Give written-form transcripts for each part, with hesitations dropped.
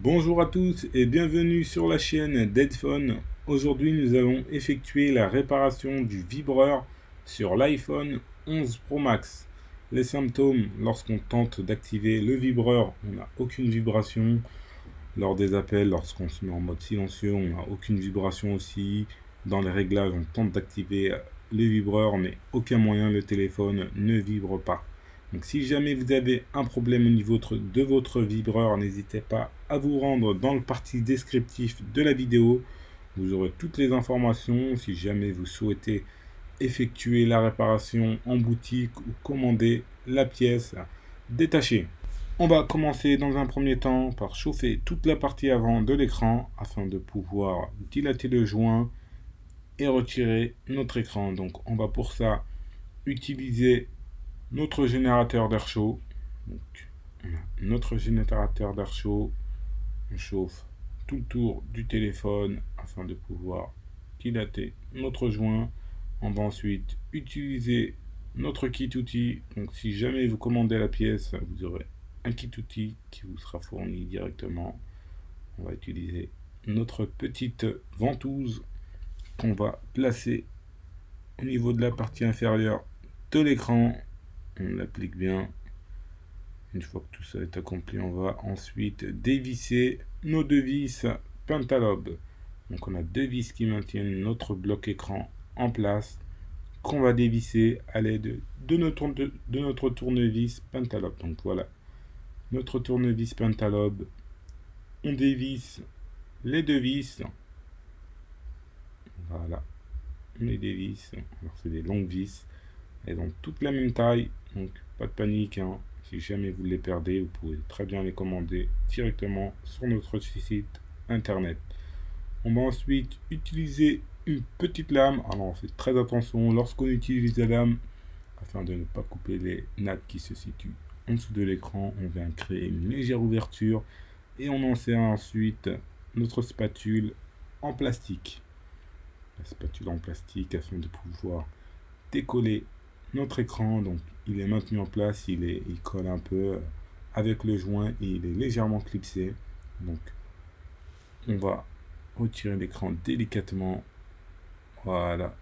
Bonjour à tous et bienvenue sur la chaîne d'Headphone. Aujourd'hui, nous allons effectuer la réparation du vibreur sur l'iPhone 11 Pro Max. Les symptômes, lorsqu'on tente d'activer le vibreur, on n'a aucune vibration. Lors des appels, lorsqu'on se met en mode silencieux, on n'a aucune vibration aussi. Dans les réglages, on tente d'activer le vibreur, mais aucun moyen, le téléphone ne vibre pas. Donc si jamais vous avez un problème au niveau de votre vibreur, n'hésitez pas à vous rendre dans le partie descriptif de la vidéo. Vous aurez toutes les informations si jamais vous souhaitez effectuer la réparation en boutique ou commander la pièce détachée. On va commencer dans un premier temps par chauffer toute la partie avant de l'écran afin de pouvoir dilater le joint et retirer notre écran. Donc on va pour ça utiliser notre générateur d'air chaud. Donc, notre générateur d'air chaud, on chauffe tout le tour du téléphone afin de pouvoir dilater notre joint. On va ensuite utiliser notre kit outil. Donc si jamais vous commandez la pièce, vous aurez un kit outil qui vous sera fourni directement. On va utiliser notre petite ventouse qu'on va placer au niveau de la partie inférieure de l'écran. On l'applique bien. Une fois que tout ça est accompli, on va ensuite dévisser nos deux vis Pentalobe. Donc on a deux vis qui maintiennent notre bloc écran en place, qu'on va dévisser à l'aide de notre tournevis Pentalobe. Donc voilà, notre tournevis Pentalobe. On dévisse les deux vis. Voilà, on les dévisse. Alors c'est des longues vis. Elles ont toutes la même taille, donc pas de panique, hein. Si jamais vous les perdez, vous pouvez très bien les commander directement sur notre site internet. On va ensuite utiliser une petite lame. Alors faites très attention lorsqu'on utilise la lame afin de ne pas couper les nattes qui se situent en dessous de l'écran. On vient créer une légère ouverture et on insère ensuite notre spatule en plastique. La spatule en plastique afin de pouvoir décoller notre écran. Donc il est maintenu en place, il colle un peu avec le joint et il est légèrement clipsé. Donc on va retirer l'écran délicatement. Voilà,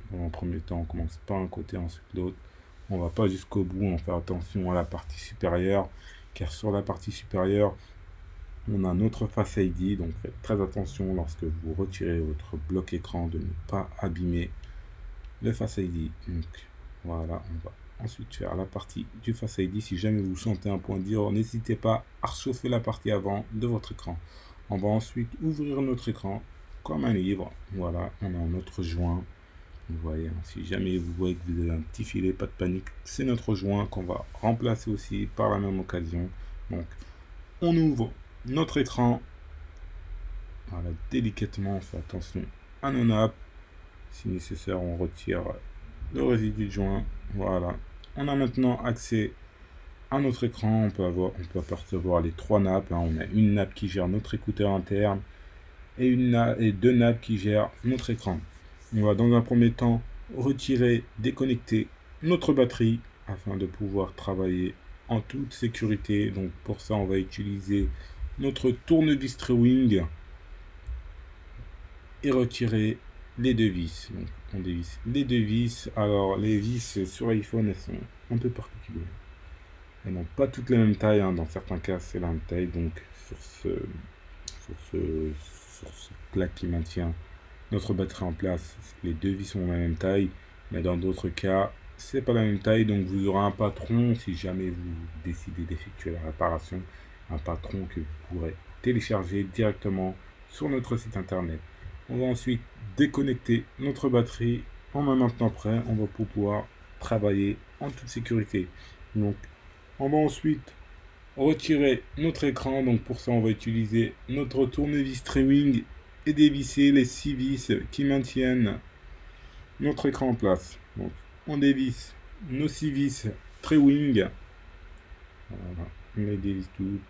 dans un premier temps on commence par un côté, ensuite l'autre. On va pas jusqu'au bout, on fait attention à la partie supérieure, car sur la partie supérieure on a notre Face ID. Donc faites très attention lorsque vous retirez votre bloc écran de ne pas abîmer le Face ID. Donc voilà, on va ensuite faire la partie du Face ID. Si jamais vous sentez un point dur, n'hésitez pas à chauffer la partie avant de votre écran. On va ensuite ouvrir notre écran comme un livre. Voilà, on a notre joint. Vous voyez, si jamais vous voyez que vous avez un petit filet, pas de panique, c'est notre joint qu'on va remplacer aussi par la même occasion. Donc on ouvre notre écran. Voilà, délicatement, on fait attention à nos nappes. Si nécessaire, on retire le résidu de joint. Voilà, on a maintenant accès à notre écran. On peut apercevoir les trois nappes, hein. On a une nappe qui gère notre écouteur interne et deux nappes qui gèrent notre écran. On va dans un premier temps retirer, déconnecter notre batterie afin de pouvoir travailler en toute sécurité. Donc pour ça, on va utiliser notre tournevis Trewing et retirer les deux vis. Donc on dévisse les deux vis. Alors les vis sur iPhone, elles sont un peu particulières. Elles n'ont pas toutes la même taille, hein. Dans certains cas c'est la même taille. Donc sur ce plaque qui maintient notre batterie en place, les deux vis sont de la même taille. Mais dans d'autres cas, c'est pas la même taille. Donc vous aurez un patron si jamais vous décidez d'effectuer la réparation. Un patron que vous pourrez télécharger directement sur notre site internet. On va ensuite déconnecter notre batterie. En un instant près, on va pouvoir travailler en toute sécurité. Donc, on va ensuite retirer notre écran. Donc, pour ça, on va utiliser notre tournevis Trewing et dévisser les 6 vis qui maintiennent notre écran en place. Donc, on dévisse nos 6 vis Trewing. Voilà, on les dévisse toutes.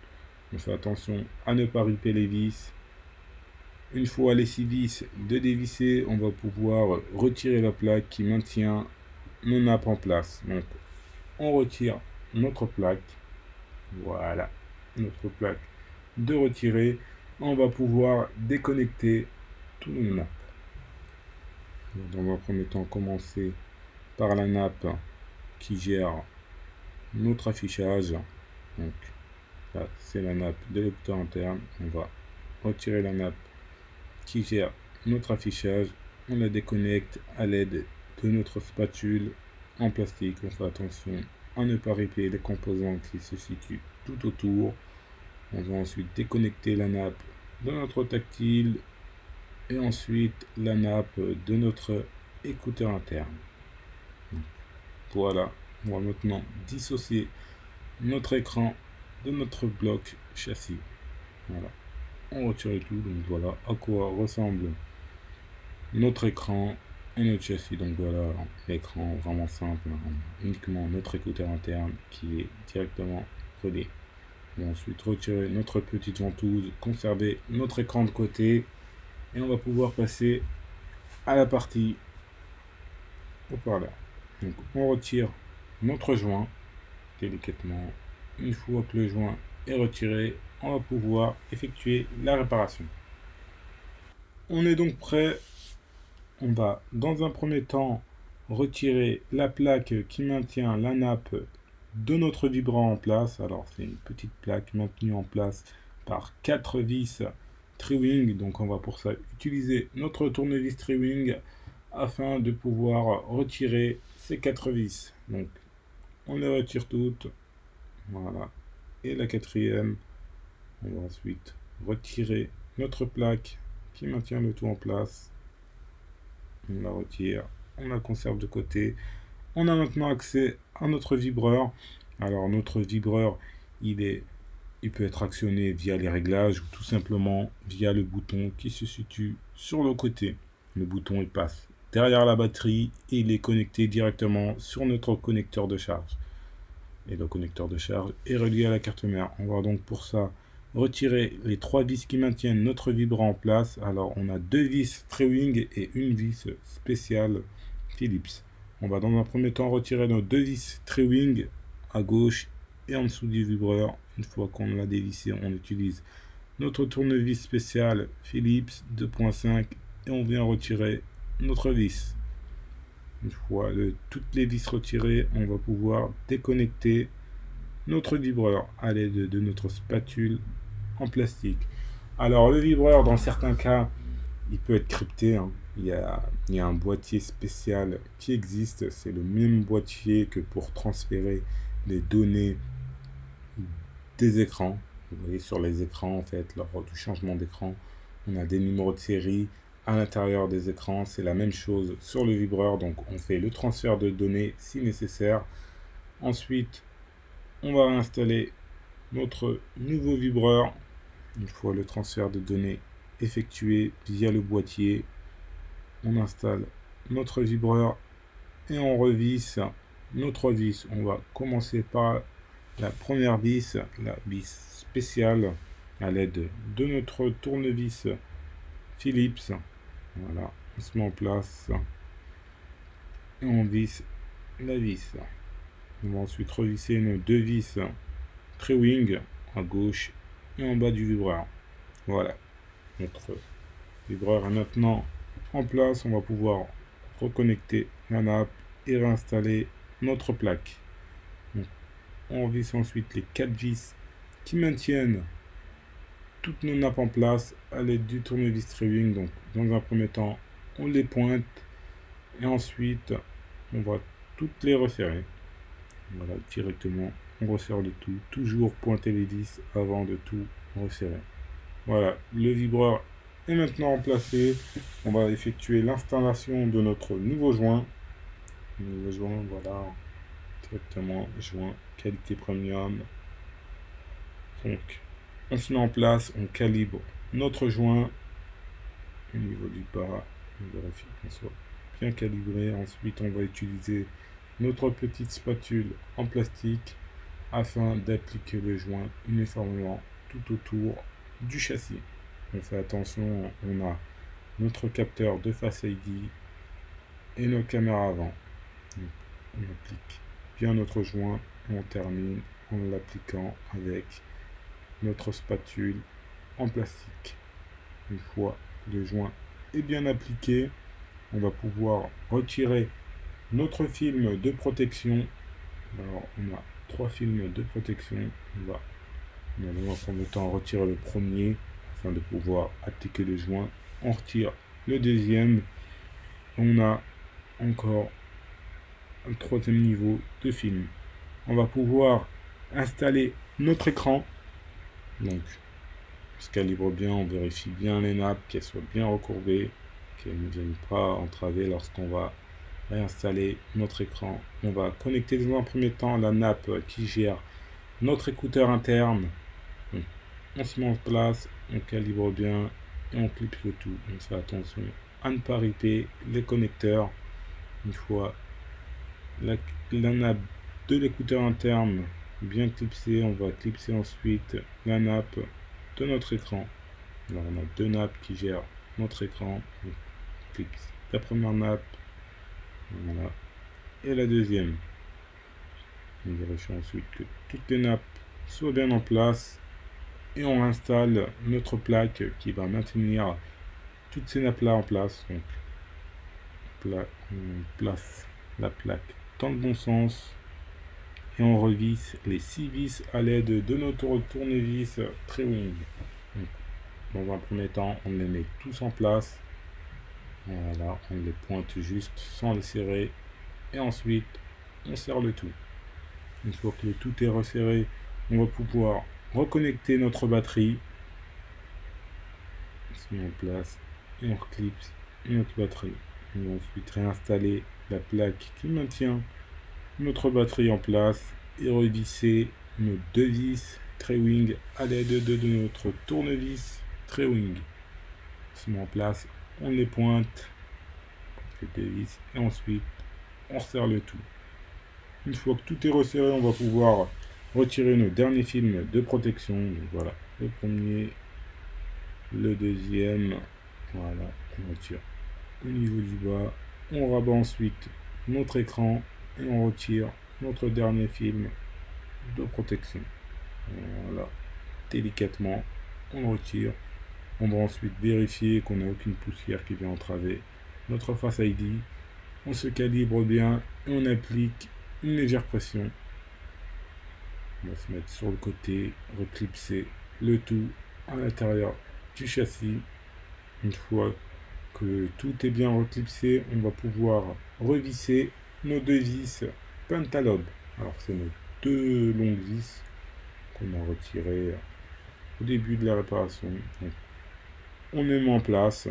On fait attention à ne pas riper les vis. Une fois les 6 vis de dévisser, on va pouvoir retirer la plaque qui maintient nos nappes en place. Donc, on retire notre plaque. Voilà, notre plaque de retirer. On va pouvoir déconnecter tous nos nappes. Dans un premier temps, commencer par la nappe qui gère notre affichage. Donc là, c'est la nappe de l'écouteur interne. On va retirer la nappe qui gère notre affichage. On la déconnecte à l'aide de notre spatule en plastique. On fait attention à ne pas riper les composants qui se situent tout autour. On va ensuite déconnecter la nappe de notre tactile et ensuite la nappe de notre écouteur interne. Voilà, on va maintenant dissocier notre écran de notre bloc châssis. Voilà, on retire tout, donc voilà à quoi ressemble notre écran et notre châssis. Donc voilà, l'écran vraiment simple, uniquement notre écouteur interne qui est directement relié. On va ensuite retirer notre petite ventouse, conserver notre écran de côté et on va pouvoir passer à la partie haut-parleur. Donc on retire notre joint délicatement. Une fois que le joint est retiré, on va pouvoir effectuer la réparation. On est donc prêt. On va dans un premier temps retirer la plaque qui maintient la nappe de notre vibrant en place. Alors c'est une petite plaque maintenue en place par 4 vis Tri-Wing. Donc on va pour ça utiliser notre tournevis Tri-Wing afin de pouvoir retirer ces 4 vis. Donc on les retire toutes. Voilà. Et la quatrième, on va ensuite retirer notre plaque qui maintient le tout en place. On la retire, on la conserve de côté. On a maintenant accès à notre vibreur. Alors notre vibreur, il peut être actionné via les réglages ou tout simplement via le bouton qui se situe sur le côté. Le bouton il passe derrière la batterie et il est connecté directement sur notre connecteur de charge. Et le connecteur de charge est relié à la carte mère. On va donc pour ça retirer les 3 vis qui maintiennent notre vibreur en place. Alors on a 2 vis Tri-Wing et une vis spéciale Philips. On va dans un premier temps retirer nos 2 vis Tri-Wing à gauche et en dessous du vibreur. Une fois qu'on l'a dévissé, on utilise notre tournevis spécial Philips 2.5 et on vient retirer notre vis. Une fois toutes les vis retirées, on va pouvoir déconnecter notre vibreur à l'aide de notre spatule en plastique. Alors le vibreur, dans certains cas, il peut être crypté. Il y a un boîtier spécial qui existe. C'est le même boîtier que pour transférer les données des écrans. Vous voyez sur les écrans, en fait, lors du changement d'écran, on a des numéros de série à l'intérieur des écrans. C'est la même chose sur le vibreur. Donc on fait le transfert de données si nécessaire. Ensuite, on va installer notre nouveau vibreur. Une fois le transfert de données effectué via le boîtier, on installe notre vibreur et on revisse notre vis. On va commencer par la première vis, la vis spéciale à l'aide de notre tournevis Philips. Voilà, on se met en place et on visse la vis. On va ensuite revisser nos 2 vis Tri-Wing à gauche et en bas du vibreur. Voilà, notre vibreur est maintenant en place. On va pouvoir reconnecter la nappe et réinstaller notre plaque. Donc, on visse ensuite les 4 vis qui maintiennent toutes nos nappes en place à l'aide du tournevis Tri-Wing. Donc dans un premier temps, on les pointe et ensuite on va toutes les resserrer. Voilà, directement, on resserre le tout. Toujours pointer les vis avant de tout resserrer. Voilà, le vibreur est maintenant placé. On va effectuer l'installation de notre nouveau joint. Nouveau joint, voilà, directement joint qualité premium. Donc, on se met en place, on calibre notre joint au niveau du bas. On vérifie qu'on soit bien calibré. Ensuite, on va utiliser notre petite spatule en plastique afin d'appliquer le joint uniformément tout autour du châssis. On fait attention, on a notre capteur de Face ID et nos caméras avant. Donc, on applique bien notre joint et on termine en l'appliquant avec notre spatule en plastique. Une fois le joint est bien appliqué, on va pouvoir retirer notre film de protection. Alors on a 3 films de protection. Nous allons prendre le temps à retirer le premier afin de pouvoir appliquer le joint. On retire le deuxième. On a encore un troisième niveau de film. On va pouvoir installer notre écran. Donc on se calibre bien, on vérifie bien les nappes, qu'elles soient bien recourbées, qu'elles ne viennent pas entraver lorsqu'on va réinstaller notre écran. On va connecter dans un premier temps la nappe qui gère notre écouteur interne. Donc, on se met en place, on calibre bien et on clipse le tout. On fait attention à ne pas riper les connecteurs. Une fois la nappe de l'écouteur interne bien clipsée, on va clipser ensuite la nappe de notre écran. Alors on a 2 nappes qui gèrent notre écran. On clipse la première nappe, voilà, et la deuxième. On vérifie ensuite que toutes les nappes soient bien en place et on installe notre plaque qui va maintenir toutes ces nappes là en place. Donc on place la plaque dans le bon sens et on revisse les 6 vis à l'aide de notre tournevis Trewing. Dans un premier temps, on les met tous en place. Voilà, on les pointe juste sans les serrer. Et ensuite, on serre le tout. Une fois que le tout est resserré, on va pouvoir reconnecter notre batterie. On se met en place et on reclipse notre batterie. On va ensuite réinstaller la plaque qui maintient notre batterie en place et revisser nos 2 vis Trewing à l'aide de notre tournevis Trewing. On se met en place, on les pointe, on fait 2 vis et ensuite on resserre le tout. Une fois que tout est resserré, on va pouvoir retirer nos derniers films de protection. Donc voilà, le premier, le deuxième, voilà, on retire au niveau du bas. On rabat ensuite notre écran et on retire notre dernier film de protection. Voilà, délicatement, on le retire. On va ensuite vérifier qu'on n'a aucune poussière qui vient entraver notre Face ID. On se calibre bien et on applique une légère pression. On va se mettre sur le côté, reclipser le tout à l'intérieur du châssis. Une fois que tout est bien reclipsé, on va pouvoir revisser nos 2 vis Pentalobe. Alors c'est nos 2 longues vis qu'on a retirées au début de la réparation. Donc, on les met en place.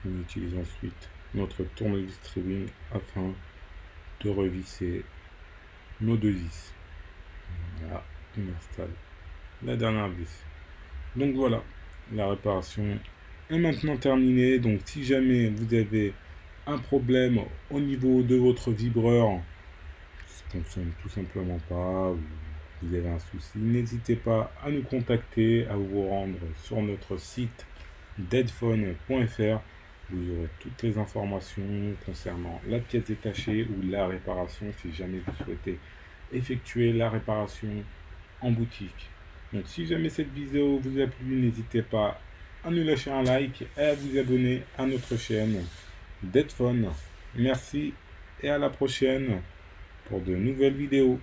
On utilise ensuite notre tournevis Trewing afin de revisser nos 2 vis. Voilà, on installe la dernière vis. Donc voilà, la réparation est maintenant terminée. Donc si jamais vous avez un problème au niveau de votre vibreur, ça ne fonctionne tout simplement pas, ou vous avez un souci, n'hésitez pas à nous contacter, à vous rendre sur notre site deadphone.fr. Vous aurez toutes les informations concernant la pièce détachée ou la réparation si jamais vous souhaitez effectuer la réparation en boutique. Donc si jamais cette vidéo vous a plu, n'hésitez pas à nous lâcher un like et à vous abonner à notre chaîne Deadphone. Merci et à la prochaine pour de nouvelles vidéos.